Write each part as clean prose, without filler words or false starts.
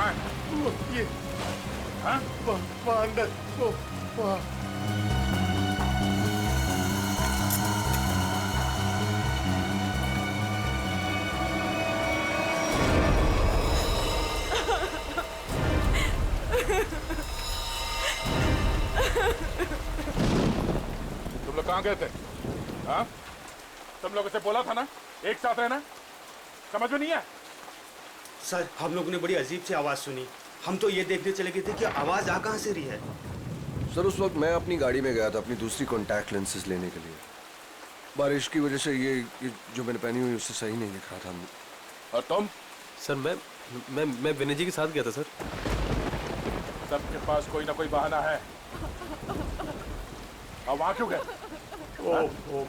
कहाँ है? ये हाँ? वहाँ अंदर, वो वहाँ। तुम लोग कहाँ गए थे? हाँ? तुम लोगों से बोला था ना एक साथ रहना, समझ में नहीं है? सर, हम लोगों ने बड़ी अजीब सी आवाज सुनी। हम तो ये देखने चले गए थे कि आवाज आ कहाँ से रही है। सर उस वक्त मैं अपनी गाड़ी में गया था अपनी दूसरी कॉन्टैक्ट लेंसेज लेने के लिए। बारिश की वजह से ये जो मैंने पहनी हुई उससे सही नहीं दिख रहा था। और तुम? सर मैं विनय जी के साथ गया था सर। सबके पास कोई ना कोई बहाना है। और वहाँ क्यों गए? वो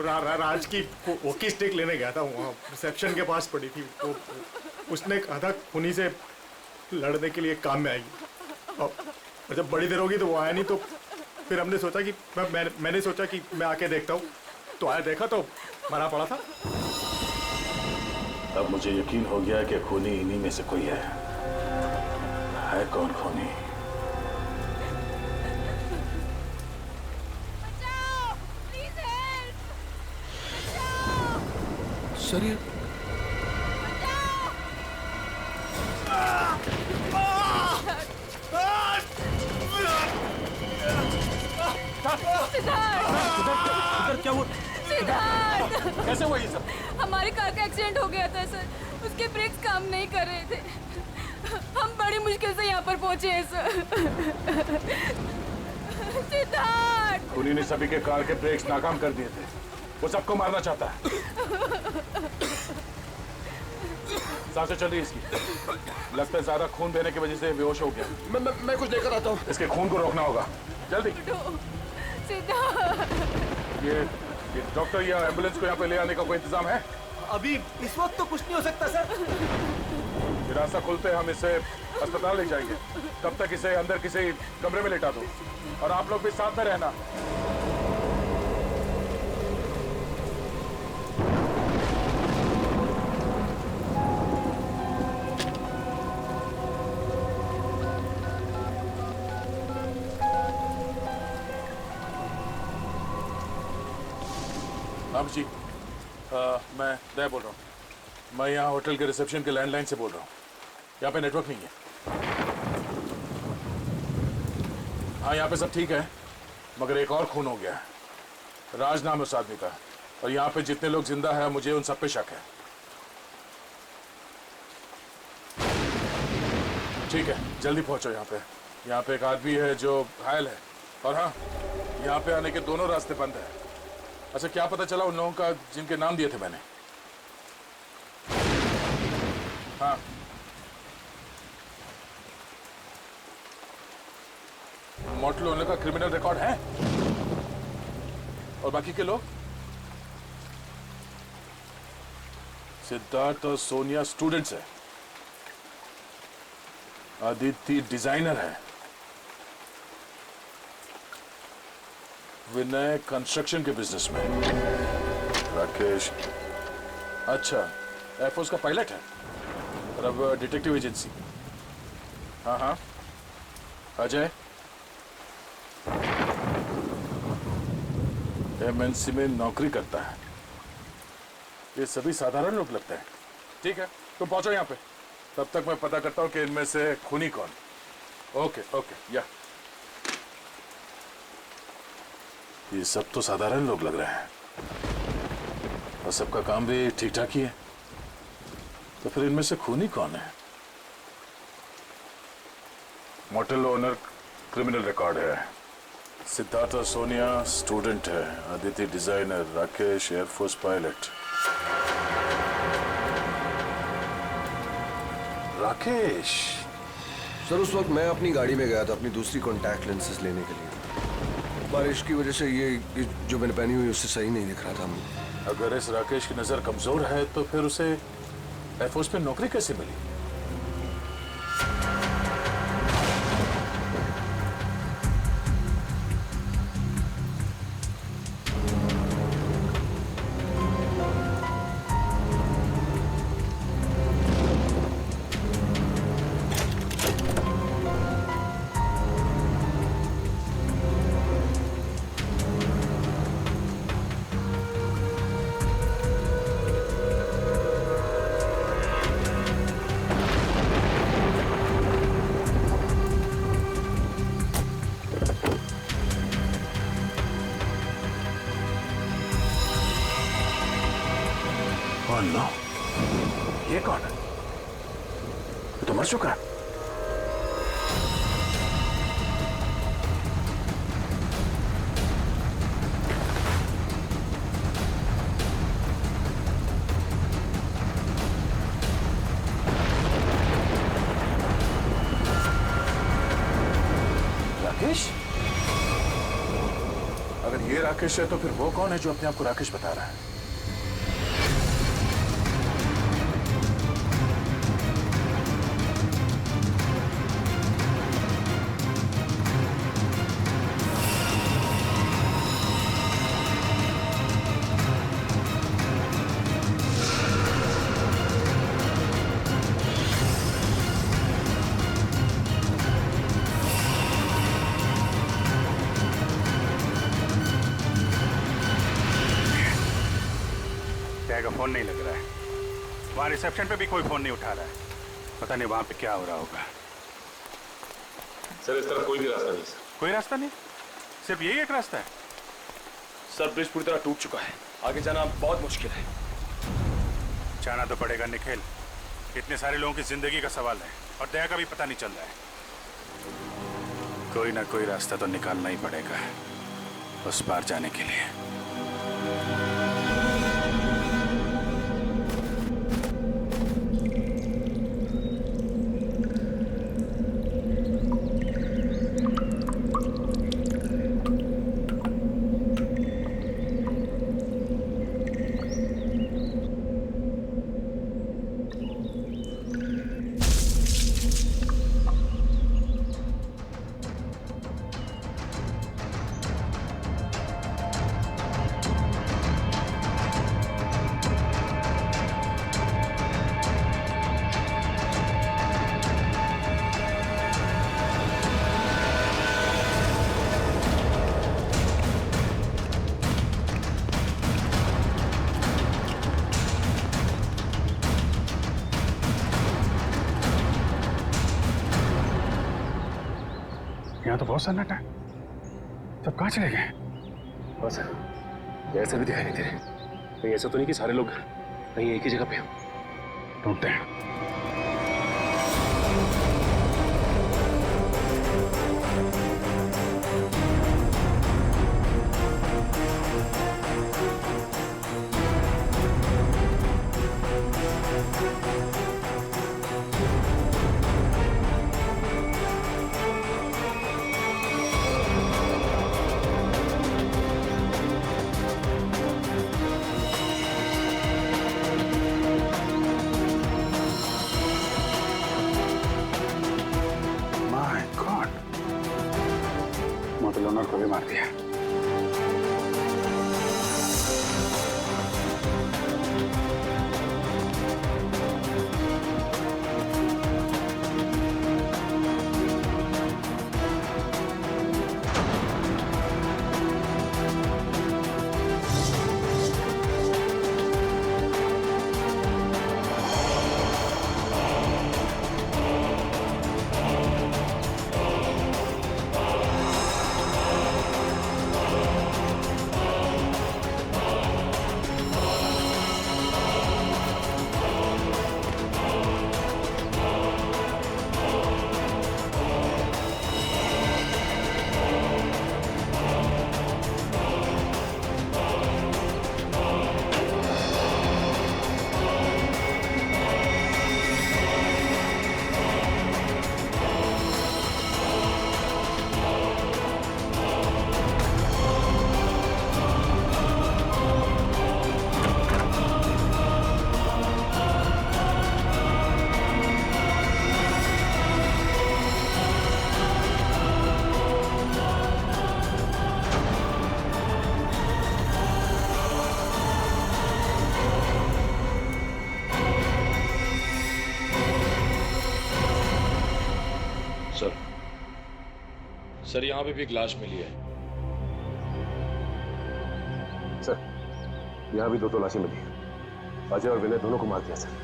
राज की वॉकी स्टिक लेने गया था, वहाँ रिसेप्शन के पास पड़ी थी। वो उसने कहा था खूनी से लड़ने के लिए काम में आएगी, और जब बड़ी देर होगी तो वो आया नहीं। तो फिर हमने सोचा कि मैंने सोचा कि मैं आके देखता हूँ, तो आया, देखा तो मरा पड़ा था। अब मुझे यकीन हो गया कि खूनी इन्हीं में से कोई है। कौन खूनी? सर ये क्या हुआ? कैसे हुआ ये सब? हमारी कार का एक्सीडेंट हो गया था सर, उसके ब्रेक्स काम नहीं कर रहे थे। हम बड़ी मुश्किल से यहाँ पर पहुँचे हैं सर। सिद्धार्थ! खूनी ने सभी के कार के ब्रेक्स नाकाम कर दिए थे। वो सबको मारना चाहता है। सांसें चल रही है इसकी। लगता है ज्यादा खून देने की वजह से बेहोश हो गया। मैं कुछ लेकर आता हूँ। इसके खून को रोकना होगा, जल्दी। सिद्धार्थ! ये डॉक्टर या एम्बुलेंस को यहाँ पे ले आने का कोई इंतजाम है? अभी इस वक्त तो कुछ नहीं हो सकता सर। ये रास्ता खुलते हम इसे अस्पताल ले जाएंगे। तब तक इसे अंदर किसी कमरे में लेटा दो, और आप लोग भी साथ में रहना। अब जी, मैं दया बोल रहा हूँ। मैं यहाँ होटल के रिसेप्शन के लैंडलाइन से बोल रहा हूँ। यहाँ पे नेटवर्क नहीं है। हाँ, यहाँ पे सब ठीक है, मगर एक और खून हो गया है। राज नाम है उस आदमी का, और यहाँ पे जितने लोग जिंदा हैं मुझे उन सब पे शक है। ठीक है, जल्दी पहुँचो यहाँ पे। यहाँ पे एक आदमी है जो घायल है, और हाँ, यहाँ पे आने के दोनों रास्ते बंद हैं। अच्छा, क्या पता चला उन लोगों का जिनके नाम दिए थे मैंने? हाँ, मोटल ओनर का क्रिमिनल रिकॉर्ड है, और बाकी के लोग? सिद्धार्थ और सोनिया स्टूडेंट्स है, आदित्य डिजाइनर है, विनय कंस्ट्रक्शन के बिजनेस में, राकेश अच्छा एयरफोर्स का पायलट है, और अब डिटेक्टिव एजेंसी। हाँ हाँ, अजय एमएनसी में नौकरी करता है। ये सभी साधारण लोग लगते हैं। ठीक है, तुम पहुंचो यहाँ पे, तब तक मैं पता करता हूँ कि इनमें से खूनी कौन। ओके ओके, या ये सब तो साधारण लोग लग रहे हैं, और सबका काम भी ठीक ठाक ही है, तो फिर इनमें से खूनी कौन है? मोटल ओनर क्रिमिनल रिकॉर्ड है, सिद्धार्थ और सोनिया स्टूडेंट है, Aditya designer, Rakesh air force pilot. Rakesh? Sir उस वक्त मैं अपनी गाड़ी में गया था अपनी दूसरी कॉन्टैक्ट लेंसेज लेने के लिए। बारिश की वजह से ये जो मैंने पहनी हुई उससे सही नहीं दिख रहा था। अगर इस राकेश की नजर कमजोर है तो फिर उसे एयरफोर्स में नौकरी कैसे मिली? नो, ये कौन है? ये तो मर चुका है। राकेश? अगर ये राकेश है तो फिर वो कौन है जो अपने आप को राकेश बता रहा है? का फोन नहीं लग रहा है। वहां रिसेप्शन पे भी कोई फोन नहीं उठा रहा है। पता नहीं वहां पे क्या हो रहा होगा। सर इस तरफ कोई भी रास्ता नहीं सर। कोई रास्ता नहीं, सिर्फ यही एक रास्ता है। सर ब्रिज पूरी तरह टूट चुका है, आगे जाना बहुत मुश्किल है। जाना तो पड़ेगा निखिल, इतने सारे लोगों की जिंदगी का सवाल है और दया का भी पता नहीं चल रहा है। कोई ना कोई रास्ता तो निकालना ही पड़ेगा उस पार जाने के लिए। यहाँ तो बहुत सन्नाटा है, सब कहाँ चले गए? हाँ सर, ऐसा भी दिखाई नहीं दे रहे। कहीं ऐसा तो नहीं कि सारे लोग कहीं एक ही जगह पे हो। ढूंढते हैं। मोटल ओनर को भी मार दिया। सर यहाँ पे भी एक लाश मिली है। सर यहाँ भी 2 लाशें मिली हैं। अजय और विनय दोनों को मार दिया सर।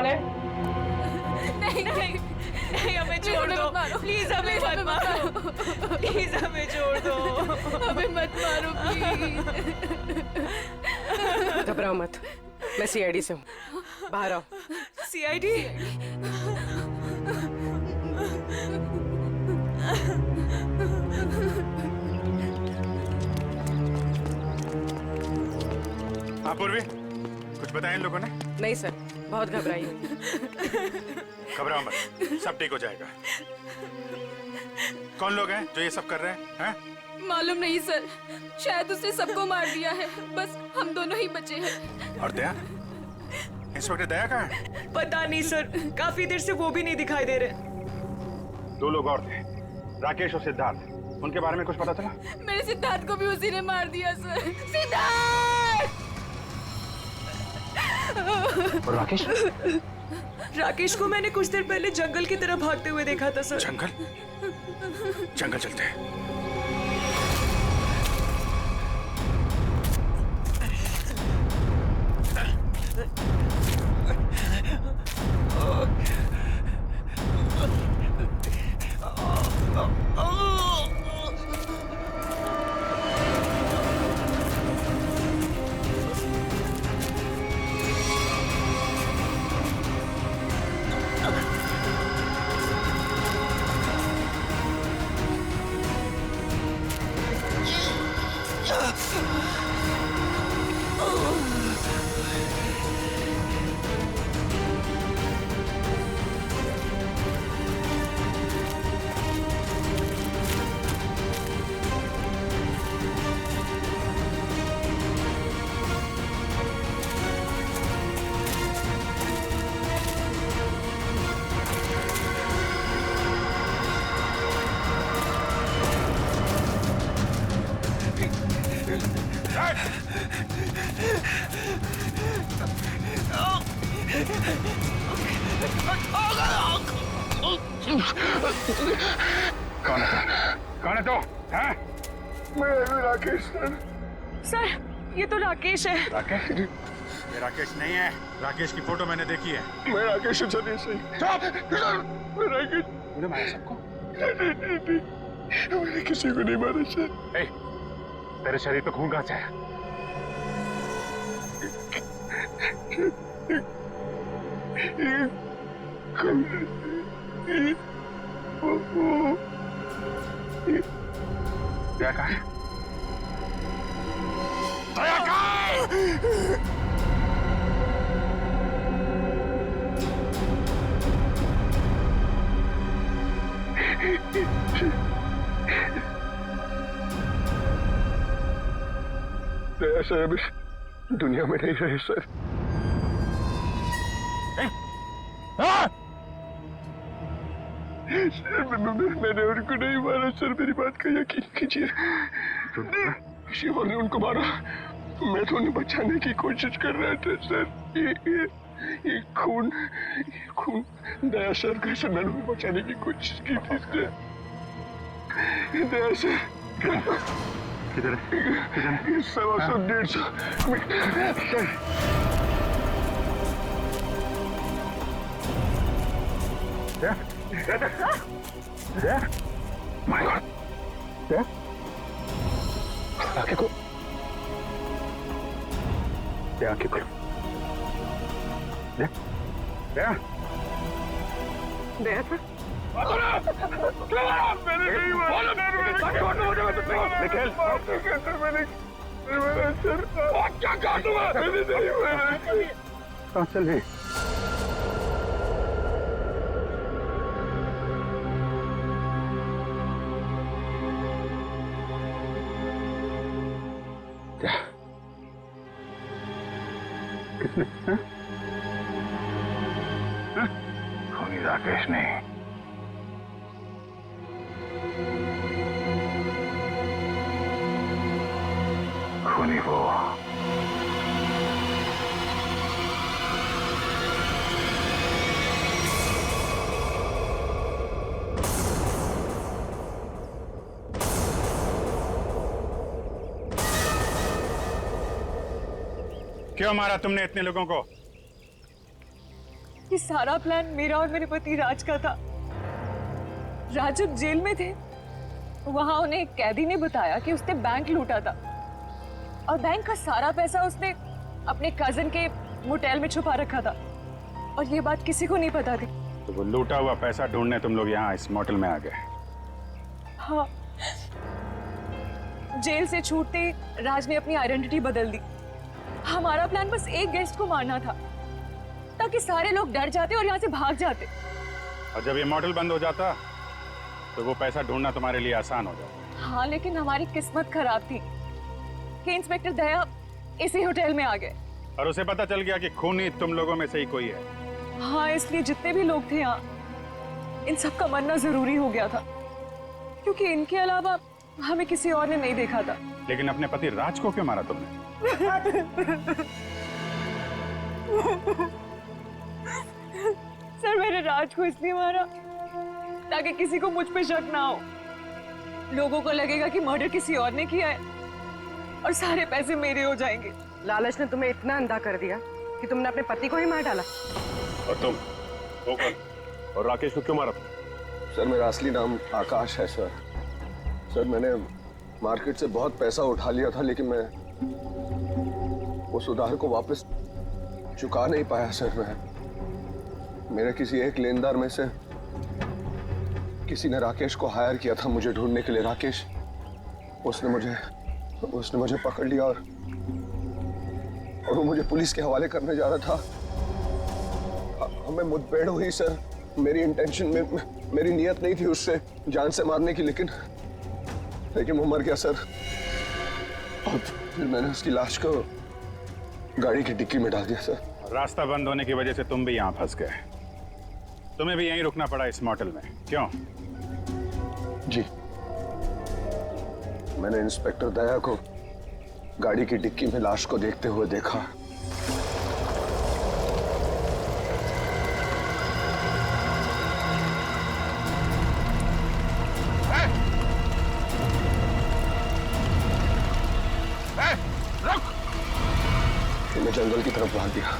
कौन है? नहीं नहीं नहीं, हमें छोड़ दो प्लीज, हमें मत मारो प्लीज, हमें छोड़ दो, हमें मत मारो प्लीज। घबराओ मत, मैं सीआईडी से हूँ, बाहर आओ। सीआईडी? हाँ पूर्वी, कुछ बताया इन लोगों ने? नहीं सर, बहुत घबराई हुई। घबराओ मत, सब ठीक हो जाएगा। कौन लोग हैं जो ये सब कर रहे हैं? मालूम नहीं सर, शायद उसने सबको मार दिया है, बस हम दोनों ही बचे हैं। और दया? इंस्पेक्टर दया कहाँ है? पता नहीं सर, काफी देर से वो भी नहीं दिखाई दे रहे। 2 लोग और थे, राकेश और सिद्धार्थ। उनके बारे में कुछ पता चला? मेरे सिद्धार्थ को भी उसी ने मार दिया सर। सिद्धार्थ! और राकेश? राकेश को मैंने कुछ देर पहले जंगल की तरफ भागते हुए देखा था सर। जंगल? जंगल चलते हैं। कौन है तो? हैं? मैं राकेश सर, ये तो राकेश है। राकेश? ये राकेश नहीं है। राकेश की फोटो मैंने देखी है। मैं राकेश सर, सही। चुप! मैं राकेश। तूने मारा सबको? मैंने किसी को नहीं मारा सर। ए, तेरे शरीर पे खून कहाँ से आया? दया कहाँ है? दया कहाँ है? दया सर अभी दुनिया में नहीं रहे सर। मैंने उनको नहीं मारा सर, मेरी बात का यकीन कीजिए। किसी और ने उनको मारा, मैं तो उन्हें बचाने की कोशिश कर रहा था सर। ये खून दया सर का सर, मैंने उन्हें बचाने की कोशिश की थी सर। दया सर किधर है? 100-150 माय गॉड, आंखें को आंखें खोलो। दया दया सर, मैंने नहीं मारा, क्या काटूंगा? मैंने नहीं मारा। कहाँ चले? किसने? खूनी राकेश ने। खूनी वो। क्यों मारा तुमने इतने लोगों को? ये सारा प्लान मेरा और मेरे पति राज का था। राज जब जेल में थे, वहां उन्हें एक कैदी ने बताया कि उसने बैंक लूटा था और बैंक का सारा पैसा उसने अपने कजिन के मोटेल में छुपा रखा था और ये बात किसी को नहीं पता थी। तो वो लूटा हुआ पैसा ढूंढने तुम लोग यहाँ इस मोटेल में आ गए? हाँ, जेल से छूटते ही राज ने अपनी आइडेंटिटी बदल दी। हमारा प्लान बस एक गेस्ट को मारना था ताकि सारे लोग डर जाते और यहाँ से भाग जाते। और जब ये मोटेल बंद हो जाता तो वो पैसा ढूंढना तुम्हारे लिए आसान हो जाता। हाँ, लेकिन हमारी किस्मत खराब थी कि इंस्पेक्टर दया इसी होटल में आ गए और उसे पता चल गया कि खूनी तुम लोगों में से ही कोई है। हाँ, इसलिए जितने भी लोग थे यहाँ, इन सब का मरना जरूरी हो गया था क्योंकि इनके अलावा हमें किसी और ने नहीं देखा था। लेकिन अपने पति राज को क्यों मारा तुमने? सर, मैंने राज को इसलिए मारा ताकि किसी को मुझ पे शक ना हो। लोगों को लगेगा कि मर्डर किसी और ने किया है और सारे पैसे मेरे हो जाएंगे। लालच ने तुम्हें इतना अंधा कर दिया कि तुमने अपने पति को ही मार डाला। और तुम वो कौन? और राकेश को क्यों मारा तुम? सर मेरा असली नाम आकाश है सर। सर मैंने मार्केट से बहुत पैसा उठा लिया था लेकिन मैं उस उधार को वापस चुका नहीं पाया सर। मैं मेरे किसी एक लेनदार में से किसी ने राकेश को हायर किया था मुझे ढूंढने के लिए। राकेश उसने मुझे पकड़ लिया और वो मुझे पुलिस के हवाले करने जा रहा था। हमें मुठभेड़ हुई सर। मेरी इंटेंशन में मेरी नियत नहीं थी उससे जान से मारने की, लेकिन वो मर गया सर। और फिर मैंने उसकी लाश को गाड़ी की डिक्की में डाल दिया सर। रास्ता बंद होने की वजह से तुम भी यहाँ फंस गए। तुम्हें भी यहीं रुकना पड़ा इस मोटेल में, क्यों? जी, मैंने इंस्पेक्टर दया को गाड़ी की डिक्की में लाश को देखते हुए देखा। मैं जंगल की तरफ भाग गया।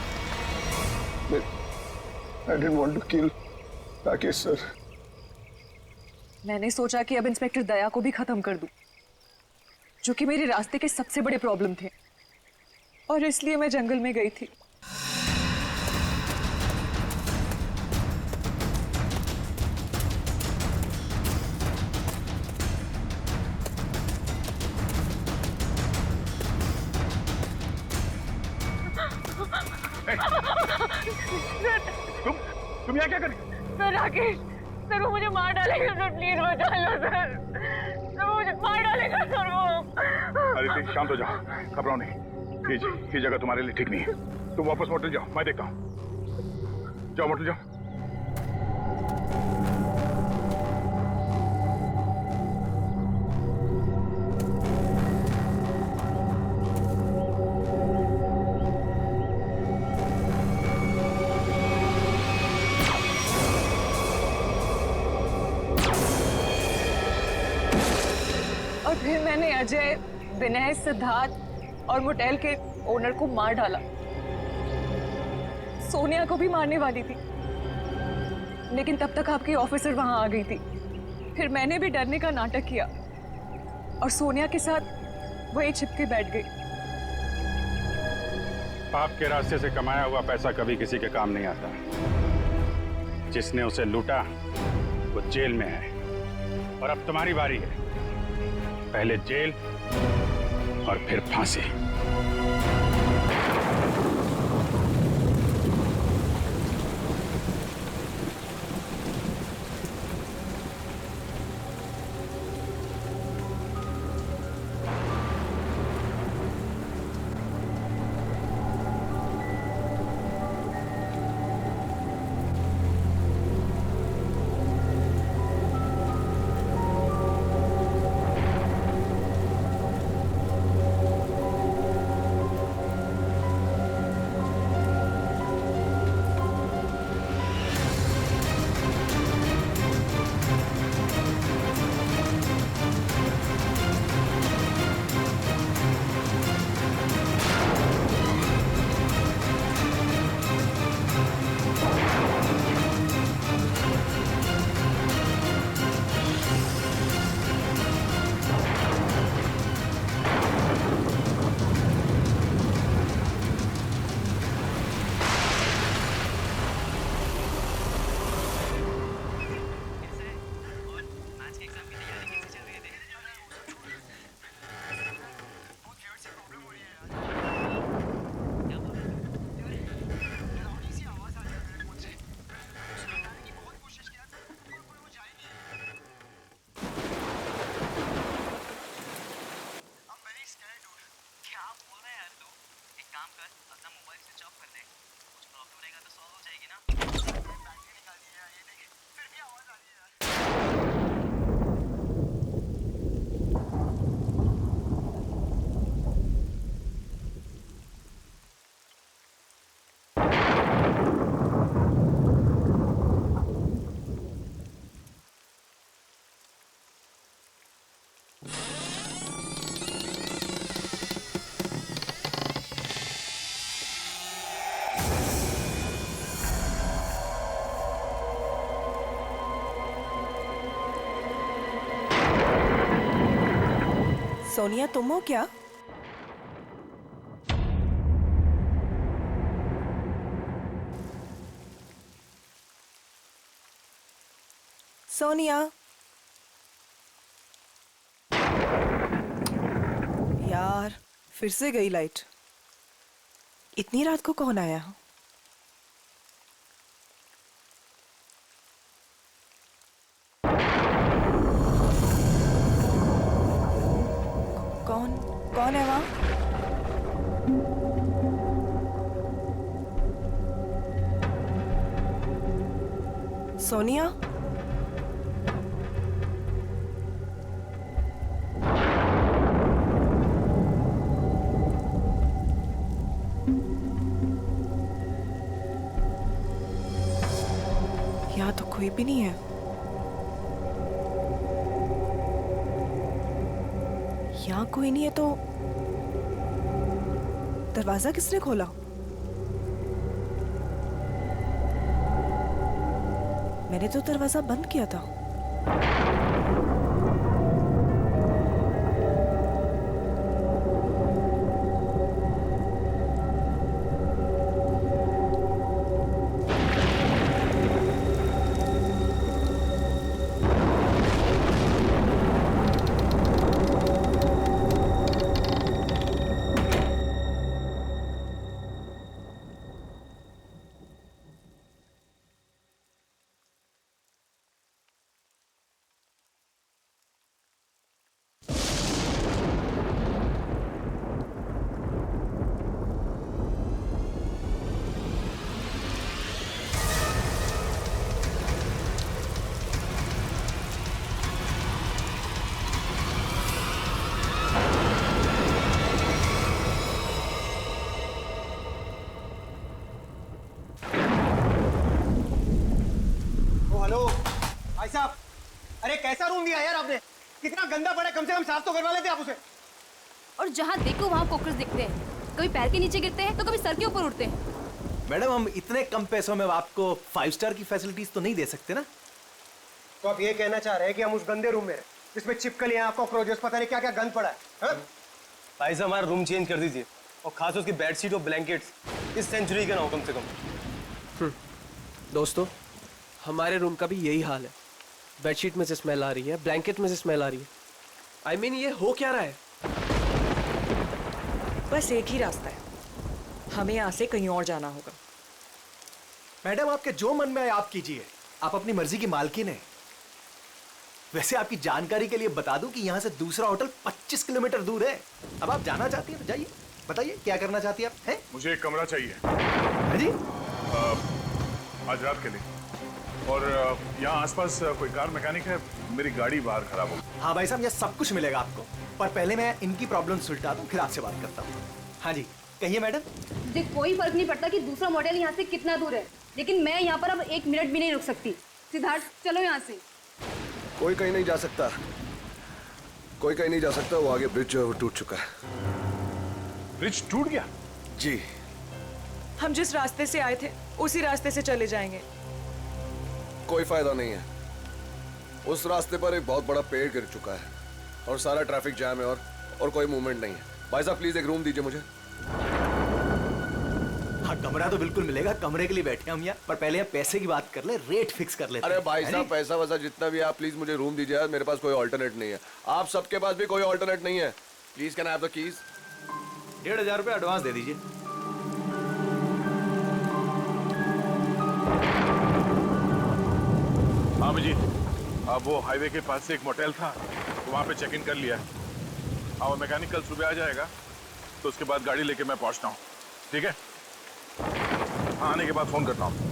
I didn't want to kill Rakesh sir. मैंने सोचा कि अब इंस्पेक्टर दया को भी खत्म कर दूं, जो कि मेरे रास्ते के सबसे बड़े प्रॉब्लम थे, और इसलिए मैं जंगल में गई थी। तुम यहाँ क्या कर रही? सर, राकेश सर, वो मुझे मार डालेगा सर, प्लीज बचा लो सर। सर, वो मुझे मार डालेगा सर वो। अरे ठीक, शांत हो जाओ, घबराओ नहीं। ये जगह तुम्हारे लिए ठीक नहीं है। तुम वापस मोटेल जाओ, मैं देखता हूँ। जाओ मोटेल जाओ। और फिर मैंने अजय, विनय, सिद्धार्थ और मोटेल के ओनर को मार डाला। सोनिया को भी मारने वाली थी, लेकिन तब तक आपकी ऑफिसर वहां आ गई थी। फिर मैंने भी डरने का नाटक किया और सोनिया के साथ वहीं छिप के बैठ गई। पाप के रास्ते से कमाया हुआ पैसा कभी किसी के काम नहीं आता। जिसने उसे लूटा वो जेल में है, और अब तुम्हारी बारी है। पहले जेल और फिर फांसी। अपना मोबाइल स्विच ऑफ कर दे, कुछ प्रॉब्लम रहेगा तो सॉल्व हो जाएगी ना। बैटरी निकाल दी यार, ये देखिए फिर भी आवाज आ रही है यार। सोनिया, तुम हो क्या? सोनिया, यार फिर से गई लाइट। इतनी रात को कौन आया? कौन है वहाँ? सोनिया? यहाँ तो कोई भी नहीं है। यहाँ कोई नहीं है तो दरवाजा किसने खोला? मैंने तो दरवाजा बंद किया था। साहब, अरे कैसा रूम दिया यार आपने? कितना गंदा पड़ा, कम से कम साफ तो करवा लेते आप उसे। और जहाँ देखो वहाँ कॉकरोच दिखते हैं, कभी पैर के नीचे गिरते हैं तो कभी सर के ऊपर उड़ते हैं। मैडम, हम इतने कम पैसों में आपको 5 स्टार की फैसिलिटीज तो नहीं दे सकते ना। तो आप ये कहना चाह रहे हैं कि हम उस गंदे रूम में हैं, जिसमें छिपकलियां, कॉकरोचेस, पता नहीं क्या क्या गंद पड़ा है? भाई साहब, हमारा रूम चेंज कर दीजिए, और खास उसकी बेडशीट और ब्लैंकेट्स इस सेंचुरी के ना हो कम से कम। दोस्तों, हमारे रूम का भी यही हाल है। बेडशीट में से स्मेल आ रही है, ब्लैंकेट में से स्मेल आ रही है। I mean, ये हो क्या रहा है? बस एक ही रास्ता है, हमें यहाँ से कहीं और जाना होगा। मैडम, आपके जो मन में आए आप कीजिए, आप अपनी मर्जी की मालकिन हैं। वैसे आपकी जानकारी के लिए बता दूं कि यहाँ से दूसरा होटल 25 किलोमीटर दूर है। अब आप जाना चाहती हैं तो जाइए, बताइए क्या करना चाहती हैं आप? हैं? मुझे एक कमरा चाहिए। हाँ जी? आज रात के लिए। और यहाँ आसपास कोई कार मैकेनिक है? मेरी गाड़ी बाहर खराब हो। हाँ भाई साहब, यह सब कुछ मिलेगा आपको, पर पहले मैं इनकी प्रॉब्लम सुलझा दूं, फिर आपसे बात करता हूँ। हाँ जी, कहिए मैडम। मुझे कोई फर्क नहीं पड़ता कि दूसरा मॉडल यहाँ से कितना दूर है, लेकिन मैं यहाँ पर अब 1 मिनट भी नहीं रुक सकती। सिद्धार्थ, चलो यहाँ से। कोई कहीं नहीं जा सकता, कोई कहीं नहीं जा सकता। वो आगे ब्रिज जो है वो टूट चुका है। ब्रिज टूट गया? जी। हम जिस रास्ते से आए थे उसी रास्ते से चले जाएंगे। कोई फायदा नहीं है, उस रास्ते पर एक बहुत बड़ा पेड़ गिर चुका है और सारा ट्रैफिक जैम है और कोई मूवमेंट नहीं है। भाई साहब प्लीज एक रूम दीजिए मुझे। हाँ, कमरा तो बिल्कुल मिलेगा, कमरे के लिए बैठे हम यहाँ, पर पहले यहाँ पैसे की बात कर ले, रेट फिक्स कर लेते हैं। अरे भाई साहब, पैसा वैसा जितना भी आप प्लीज मुझे रूम दीजिए यार, मेरे पास कोई ऑल्टरनेट नहीं है। आप सबके पास भी कोई ऑल्टरनेट नहीं है। Please can I have the keys? 1500 रुपये एडवांस दे दीजिए। हाँ जी, अब वो हाईवे के पास से एक मोटेल था, तो वहाँ पे चेक इन कर लिया है। हाँ, वो मैकेनिक कल सुबह आ जाएगा, तो उसके बाद गाड़ी लेके मैं पहुँचता हूँ। ठीक है? हाँ, आने के बाद फोन करता हूँ।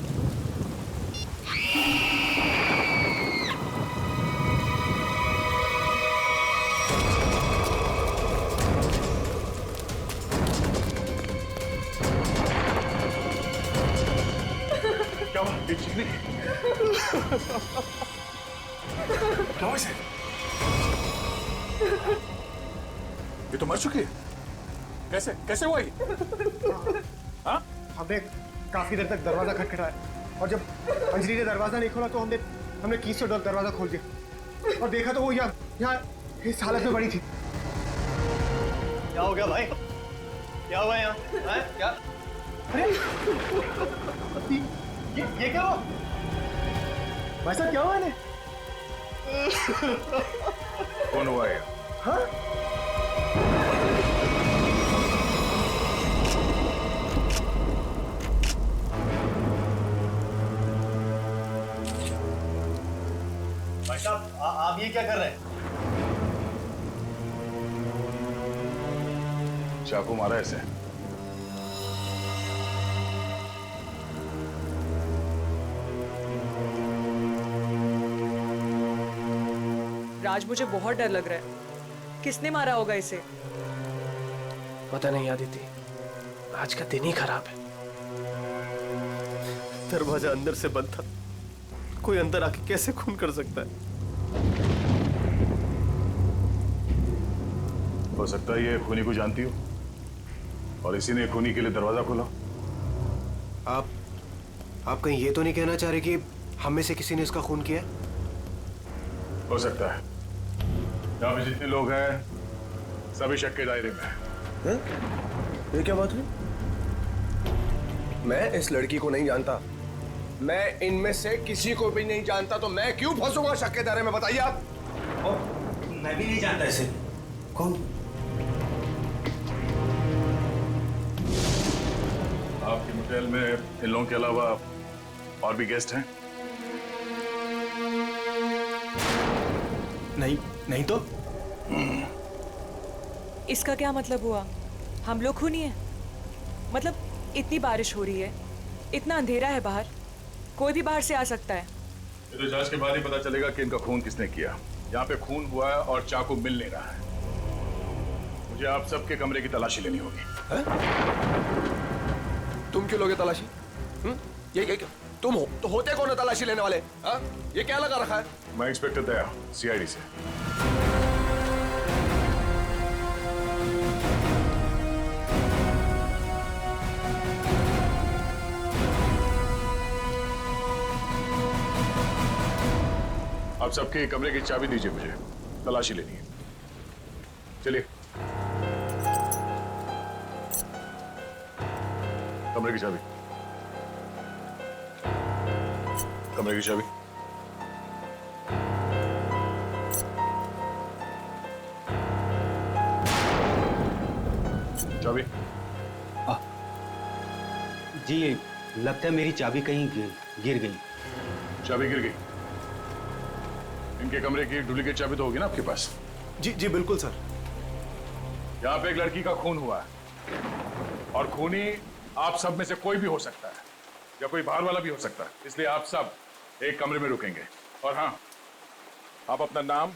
क्या हुआ? ये चीखने की? क्या हुआ इसे? ये तो मर चुकी है। कैसे कैसे हुआ ये? हाँ? हमने काफी देर तक दरवाजा खटखटाया और जब अंजलि ने दरवाजा नहीं खोला तो हमने कीज से दरवाजा खोल दिया और देखा तो वो यहाँ इस हालत में पड़ी थी। क्या हो गया भाई? क्या हुआ यहाँ? क्या? अरे ये क्या हुआ? भाई साहब क्या हुआ इन्हें? कौन हुआ है? हाँ? भाई साहब आप ये क्या कर रहे हैं? चाकू मारा है इसे। राज, मुझे बहुत डर लग रहा है। किसने मारा होगा इसे? पता नहीं आदिति, आज का दिन ही खराब है। दरवाजा अंदर से बंद था, कोई अंदर आके कैसे खून कर सकता है? हो सकता है ये खूनी को जानती हो और इसी ने खूनी के लिए दरवाजा खोला। आप कहीं ये तो नहीं कहना चाह रहे कि हम में से किसी ने इसका खून किया? हो सकता है। यहाँ पे जितने लोग हैं सभी शक के दायरे में हैं। ये क्या बात हुई? मैं इस लड़की को नहीं जानता, मैं इनमें से किसी को भी नहीं जानता, तो मैं क्यों फंसूंगा शक के दायरे में? बताइए आप। और मैं भी नहीं जानता इसे। कौन? आपके मोटेल में इन लोगों के अलावा और भी गेस्ट हैं? नहीं तो? इसका क्या मतलब हुआ? हम लोग खूनी हैं? मतलब इतनी बारिश हो रही है, इतना अंधेरा है बाहर, कोई भी बाहर से आ सकता है। ये तो जांच के बाद ही पता चलेगा कि इनका खून किसने किया। यहाँ पे खून हुआ है और चाकू मिल नहीं रहा है। मुझे आप सबके कमरे की तलाशी लेनी होगी। तुम क्यों लोगे तलाशी? ये तुम हो तो होते कौन है तलाशी लेने वाले? हा? ये क्या लगा रखा है? मैं इंस्पेक्टर दया, सीआईडी से। आप सबके कमरे की चाबी दीजिए, मुझे तलाशी लेनी है। चलिए। कमरे की चाबी। कमरे की चाबी। चाबी। जी लगता है मेरी चाबी कहीं गिर गई। चाबी गिर गई? इनके कमरे की डुप्लीकेट चाबी तो होगी ना आपके पास? जी बिल्कुल सर। यहाँ पे एक लड़की का खून हुआ है और खूनी आप सब में से कोई भी हो सकता है या कोई बाहर वाला भी हो सकता है, इसलिए आप सब एक कमरे में रुकेंगे। और हाँ, आप अपना नाम,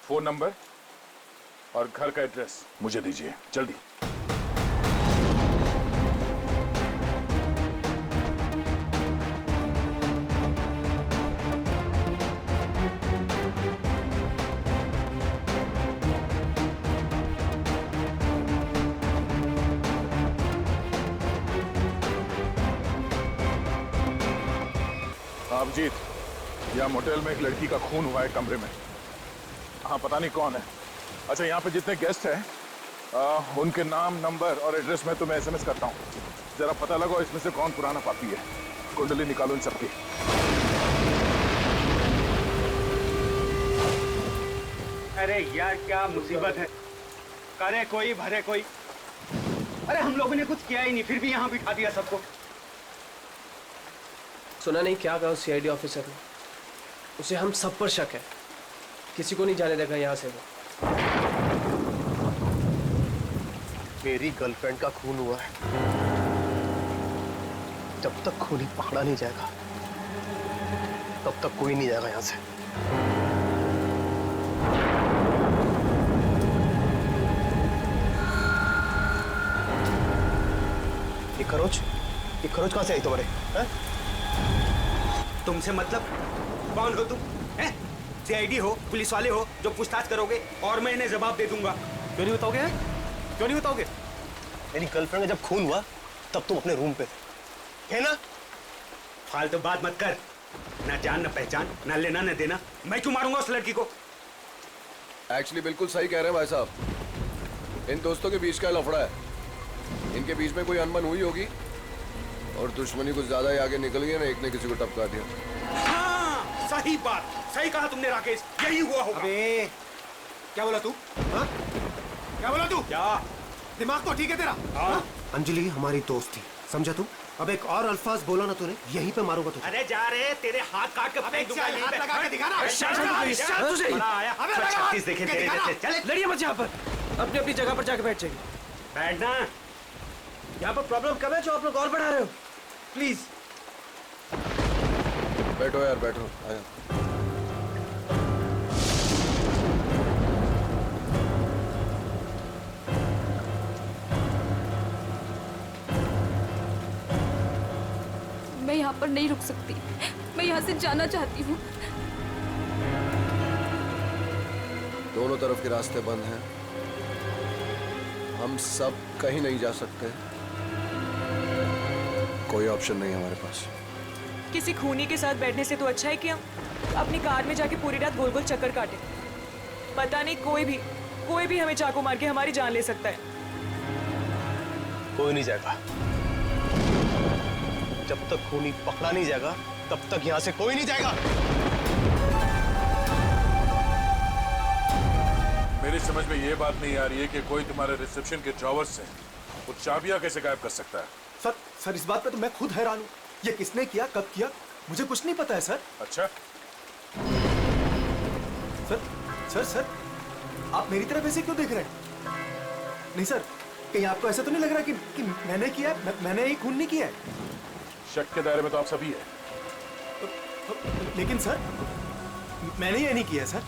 फोन नंबर और घर का एड्रेस मुझे दीजिए जल्दी। अभिजीत, यहाँ मोटेल में एक लड़की का खून हुआ है कमरे में। हाँ, पता नहीं कौन है। अच्छा, यहाँ पे जितने गेस्ट हैं उनके नाम, नंबर और एड्रेस में तुम्हें एसएमएस करता हूँ। जरा पता लगाओ इसमें से कौन पुराना पापी है। कुंडली निकालो इन सबकी। अरे यार क्या मुसीबत है। करे कोई भरे कोई। अरे हम लोगों ने कुछ किया ही नहीं, फिर भी यहाँ बिठा दिया सबको। सुना नहीं क्या कहा सीआईडी ऑफिसर ने? उसे हम सब पर शक है, किसी को नहीं जाने देगा यहाँ से वो। मेरी गर्लफ्रेंड का खून हुआ है जब तक खूनी पकड़ा नहीं जाएगा तब तक कोई नहीं जाएगा यहां से। ये खरोच कहां से आई तुम्हारे? तुमसे मतलब? कौन हो तुम? सीआईडी हो, पुलिस वाले हो जो पूछताछ करोगे और मैं इन्हें जवाब दे दूंगा। क्यों नहीं बताओगे? क्यों नहीं बताओगे? मेरी गर्लफ्रेंड का जब खून हुआ तब तुम अपने रूम पे थे, है ना? फालतू बात मत कर। ना जान ना पहचान, ना लेना ना देना। मैं क्यों मारूंगा उस लड़की को? एक्चुअली बिल्कुल सही कह रहे हैं भाई साहब। इन दोस्तों के बीच का लफड़ा है। इनके बीच में कोई अनबन हुई होगी और दुश्मनी कुछ ज्यादा ही आगे निकल गई ना, एक ने किसी को टपका दिया। हाँ, सही बात, सही कहा तुमने राकेश, यही हुआ होगा। अबे क्या बोला तू? हाँ? क्या बोला तू? क्या दिमाग तो ठीक है तेरा? हाँ? अंजलि हमारी दोस्त थी, समझा तू? अब एक और अल्फाज बोला ना तूने, यहीं पे मारूंगा तुझे। अरे जा रहे, तेरे हाथ काट के फेंक दूंगा। हाथ लगा के दिखा ना। छत्तीस देखे तेरे जैसे। चल लड़िए मत यहाँ पर, अपनी अपनी जगह पर जाके बैठ जाइए। बैठना। यहाँ पर प्रॉब्लम कब है जो आप लोग और बढ़ा रहे हो? प्लीज बैठो यार, बैठो। आया। मैं यहाँ पर नहीं रुक सकती, मैं यहाँ से जाना चाहती हूँ। दोनों तरफ के रास्ते बंद हैं। हम सब कहीं नहीं जा सकते। कोई ऑप्शन नहीं है हमारे पास। किसी खूनी के साथ बैठने से तो अच्छा है कि हम अपनी कार में जाके पूरी रात गोल गोल चक्कर काटे। पता नहीं कोई भी हमें चाकू मार के हमारी जान ले सकता है। कोई नहीं जाएगा। जब तक खूनी पकड़ा नहीं जाएगा तब तक यहां से कोई नहीं जाएगा। मेरी समझ में ये बात नहीं आ रही है कि कोई तुम्हारे रिसेप्शन के ड्रॉवर से वो चाबियां कैसे गायब कर सकता है। सर इस बात पे तो मैं खुद हैरान हूँ। ये किसने किया, कब किया, मुझे कुछ नहीं पता है सर। अच्छा सर आप मेरी तरफ ऐसे क्यों देख रहे हैं? नहीं सर, कहीं आपको ऐसा तो नहीं लग रहा कि मैंने किया है? मैंने ही खून नहीं किया है। शक के दायरे में तो आप सभी है। लेकिन सर मैंने ये नहीं किया सर।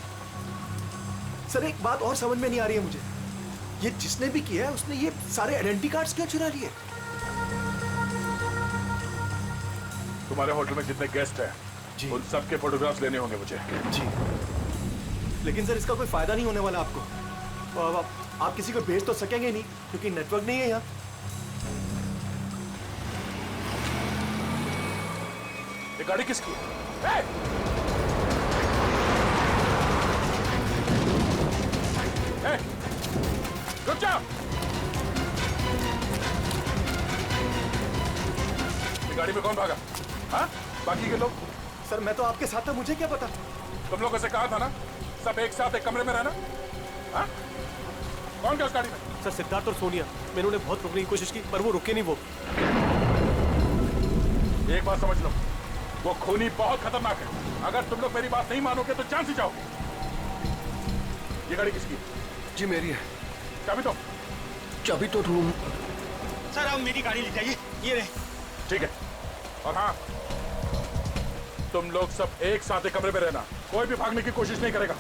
एक बात और समझ में नहीं आ रही है मुझे। ये जिसने भी किया है उसने ये सारे आइडेंटिटी कार्ड्स क्यों चुरा लिए? तुम्हारे होटल में जितने गेस्ट हैं उन सबके फोटोग्राफ्स लेने होंगे मुझे। जी लेकिन सर इसका कोई फायदा नहीं होने वाला आपको। आप किसी को भेज तो सकेंगे नहीं क्योंकि नेटवर्क नहीं है यहाँ। ये गाड़ी किसकी है? रुक जाओ। ये गाड़ी में कौन भागा? हाँ? बाकी के लोग? सर मैं तो आपके साथ था, मुझे क्या पता। तुम लोगों से कहा था ना सब एक साथ एक कमरे में रहना। हाँ? कौन गया उस गाड़ी में? सर सिद्धार्थ और सोनिया। मैंने उन्हें बहुत रोकने की कोशिश की पर वो रुके नहीं। वो एक बात समझ लो, वो खूनी बहुत खतरनाक है। अगर तुम लोग मेरी बात नहीं मानोगे तो जान से जाओगे। ये गाड़ी किसकी? जी मेरी है। चाबी तो रूम। सर आप मेरी गाड़ी ले जाइए, ये रहे। ठीक है। और हाँ, तुम लोग सब एक साथ एक कमरे में रहना, कोई भी भागने की कोशिश नहीं करेगा।